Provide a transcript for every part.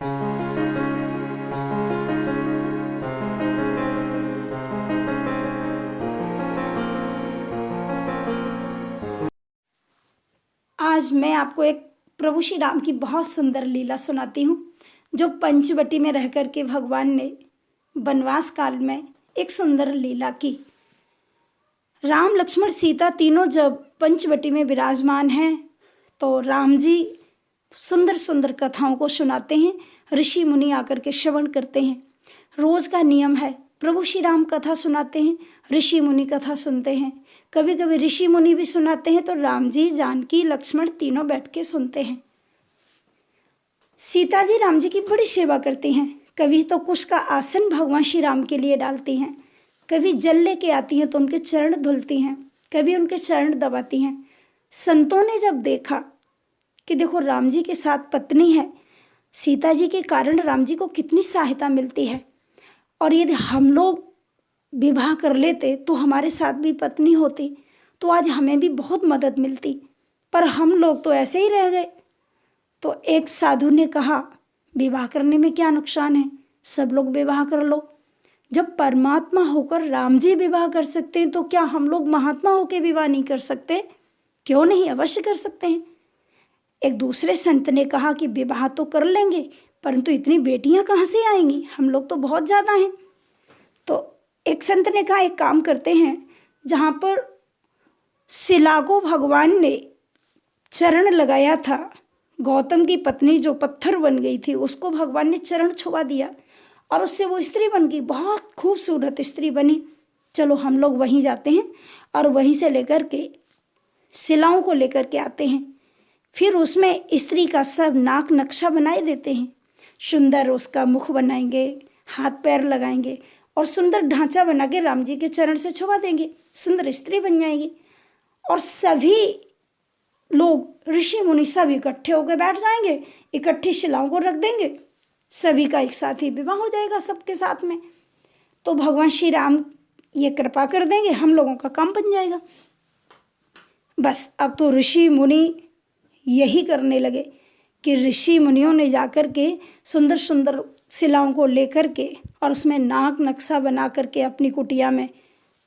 आज मैं आपको एक प्रभु श्री राम की बहुत सुंदर लीला सुनाती हूँ, जो पंचवटी में रह कर के भगवान ने वनवास काल में एक सुंदर लीला की। राम लक्ष्मण सीता तीनों जब पंचवटी में विराजमान हैं तो राम जी सुंदर सुंदर कथाओं को सुनाते हैं। ऋषि मुनि आकर के श्रवण करते हैं। रोज का नियम है, प्रभु श्री राम कथा सुनाते हैं, ऋषि मुनि कथा सुनते हैं। कभी कभी ऋषि मुनि भी सुनाते हैं तो राम जी, जानकी, लक्ष्मण तीनों बैठ के सुनते हैं। सीता जी राम जी की बड़ी सेवा करती हैं। कभी तो कुश का आसन भगवान श्री राम के लिए डालती हैं, कभी जल लेके आती हैं तो उनके चरण धुलती हैं, कभी उनके चरण दबाती हैं। संतों ने जब देखा कि देखो राम जी के साथ पत्नी है, सीता जी के कारण राम जी को कितनी सहायता मिलती है, और यदि हम लोग विवाह कर लेते तो हमारे साथ भी पत्नी होती तो आज हमें भी बहुत मदद मिलती, पर हम लोग तो ऐसे ही रह गए। तो एक साधु ने कहा, विवाह करने में क्या नुकसान है, सब लोग विवाह कर लो। जब परमात्मा होकर राम जी विवाह कर सकते हैं तो क्या हम लोग महात्मा होकर विवाह नहीं कर सकते? क्यों नहीं, अवश्य कर सकते हैं। एक दूसरे संत ने कहा कि विवाह तो कर लेंगे, परंतु इतनी बेटियां कहाँ से आएंगी, हम लोग तो बहुत ज़्यादा हैं। तो एक संत ने कहा, एक काम करते हैं, जहाँ पर शिला को भगवान ने चरण लगाया था, गौतम की पत्नी जो पत्थर बन गई थी उसको भगवान ने चरण छुआ दिया और उससे वो स्त्री बन गई, बहुत खूबसूरत स्त्री बनी। चलो हम लोग वहीं जाते हैं और वहीं से लेकर के शिलाओं को लेकर के आते हैं, फिर उसमें स्त्री का सब नाक नक्शा बनाए देते हैं, सुंदर उसका मुख बनाएंगे, हाथ पैर लगाएंगे और सुंदर ढांचा बना के राम जी के चरण से छुआ देंगे, सुंदर स्त्री बन जाएगी। और सभी लोग ऋषि मुनि सब इकट्ठे होकर बैठ जाएंगे, इकट्ठी शिलाओं को रख देंगे, सभी का एक साथ ही विवाह हो जाएगा सबके साथ में। तो भगवान श्री राम ये कृपा कर देंगे, हम लोगों का काम बन जाएगा। बस अब तो ऋषि मुनि यही करने लगे कि ऋषि मुनियों ने जाकर के सुंदर सुंदर शिलाओं को लेकर के और उसमें नाक नक्शा बना करके अपनी कुटिया में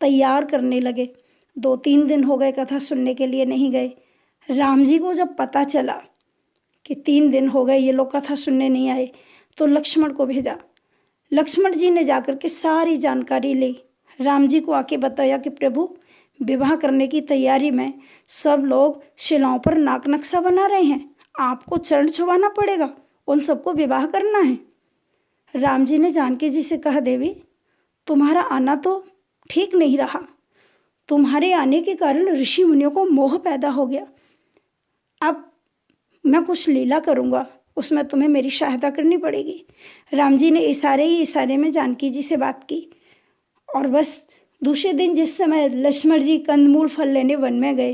तैयार करने लगे। 2-3 दिन हो गए कथा सुनने के लिए नहीं गए। राम जी को जब पता चला कि 3 दिन हो गए ये लोग कथा सुनने नहीं आए, तो लक्ष्मण को भेजा। लक्ष्मण जी ने जाकर के सारी जानकारी ली, राम जी को आके बताया कि प्रभु, विवाह करने की तैयारी में सब लोग शिलाओं पर नाक नक्शा बना रहे हैं, आपको चरण छुआना पड़ेगा, उन सबको विवाह करना है। राम जी ने जानकी जी से कहा, देवी तुम्हारा आना तो ठीक नहीं रहा, तुम्हारे आने के कारण ऋषि मुनियों को मोह पैदा हो गया। अब मैं कुछ लीला करूँगा, उसमें तुम्हें मेरी सहायता करनी पड़ेगी। राम जी ने इशारे ही इशारे में जानकी जी से बात की और बस दूसरे दिन जिस समय लक्ष्मण जी कंदमूल फल लेने वन में गए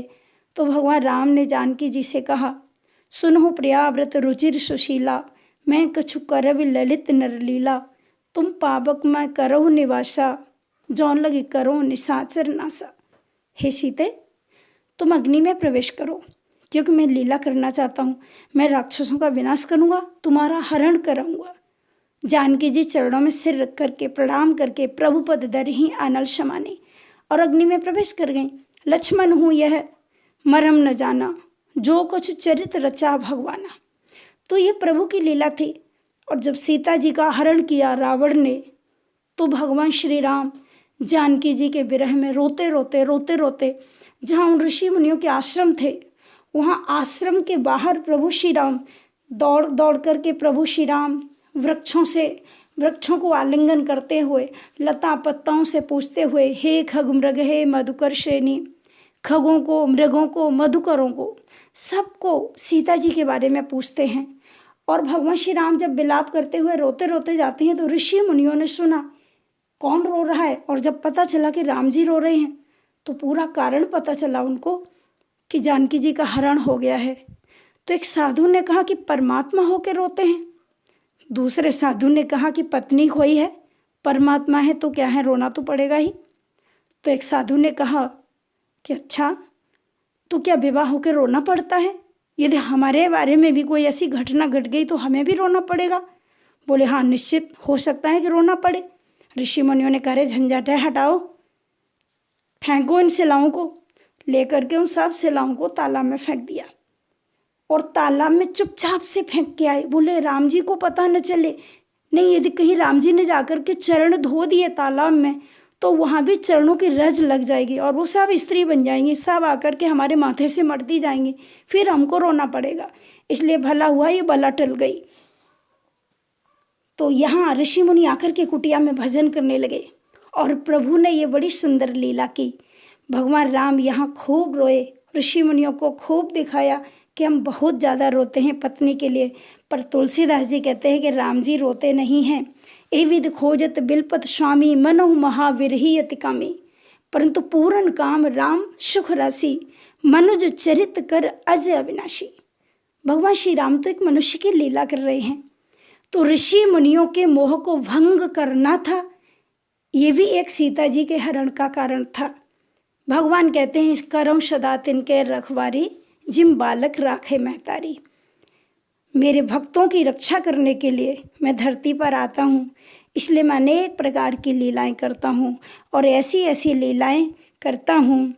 तो भगवान राम ने जानकी जी से कहा, सुनो प्रिया व्रत रुचिर सुशीला, मैं कछु करब ललित नरलीला, तुम पावक मैं करहु निवासा, जौन लगी करो निशाचर नासा। हे सीते, तुम अग्नि में प्रवेश करो, क्योंकि मैं लीला करना चाहता हूँ, मैं राक्षसों का विनाश करूँगा, तुम्हारा हरण कराऊँगा। जानकी जी चरणों में सिर रख करके प्रणाम करके प्रभु पद दर ही आनल समाने और अग्नि में प्रवेश कर गई। लक्ष्मण हूँ यह मरम न जाना, जो कुछ चरित रचा भगवाना। तो ये प्रभु की लीला थी। और जब सीता जी का हरण किया रावण ने, तो भगवान श्री राम जानकी जी के विरह में रोते रोते जहाँ उन ऋषि मुनियों के आश्रम थे, वहाँ आश्रम के बाहर प्रभु श्री राम दौड़ दौड़ करके प्रभु श्री राम वृक्षों को आलिंगन करते हुए, लता पत्ताओं से पूछते हुए, हे खग मृग हे मधुकर श्रेणी, खगों को, मृगों को, मधुकरों को, सबको सीता जी के बारे में पूछते हैं। और भगवान श्री राम जब विलाप करते हुए रोते रोते जाते हैं तो ऋषि मुनियों ने सुना कौन रो रहा है, और जब पता चला कि राम जी रो रहे हैं तो पूरा कारण पता चला उनको कि जानकी जी का हरण हो गया है। तो एक साधु ने कहा कि परमात्मा होकर रोते हैं, दूसरे साधु ने कहा कि पत्नी खोई है, परमात्मा है तो क्या है, रोना तो पड़ेगा ही। तो एक साधु ने कहा कि अच्छा, तो क्या विवाह होकर रोना पड़ता है? यदि हमारे बारे में भी कोई ऐसी घटना घट गई तो हमें भी रोना पड़ेगा? बोले हाँ निश्चित हो सकता है कि रोना पड़े। ऋषि मुनियों ने कहा झंझट है, हटाओ, फेंको इन शिलाओं को। लेकर के उन सब शिलाओं को तालाब में फेंक दिया और तालाब में चुपचाप से फेंक के आए। बोले राम जी को पता न चले। नहीं, यदि कहीं राम जी ने जाकर के चरण धो दिए तालाब में तो वहाँ भी चरणों की रज लग जाएगी और वो सब स्त्री बन जाएंगी, सब आकर के हमारे माथे से मरती जाएंगी, फिर हमको रोना पड़ेगा। इसलिए भला हुआ ये बला टल गई। तो यहाँ ऋषि मुनि आकर के कुटिया में भजन करने लगे और प्रभु ने ये बड़ी सुंदर लीला की। भगवान राम यहाँ खूब रोए, ऋषि मुनियों को खूब दिखाया कि हम बहुत ज़्यादा रोते हैं पत्नी के लिए। पर तुलसीदास जी कहते हैं कि राम जी रोते नहीं हैं। ए विध खोजत बिलपत स्वामी मनो महाविरही अति कामी, परंतु पूर्ण काम राम सुख राशि मनुज चरित कर अज अविनाशी। भगवान श्री राम तो एक मनुष्य की लीला कर रहे हैं, तो ऋषि मुनियों के मोह को भंग करना था। ये भी एक सीता जी के हरण का कारण था। भगवान कहते हैं करऊँ सदा तिनके रखवारी, जिम बालक राखे महतारी। मेरे भक्तों की रक्षा करने के लिए मैं धरती पर आता हूँ, इसलिए मैं अनेक प्रकार की लीलाएं करता हूँ और ऐसी ऐसी लीलाएं करता हूँ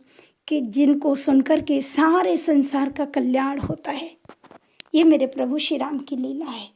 कि जिनको सुनकर के सारे संसार का कल्याण होता है। ये मेरे प्रभु श्री राम की लीला है।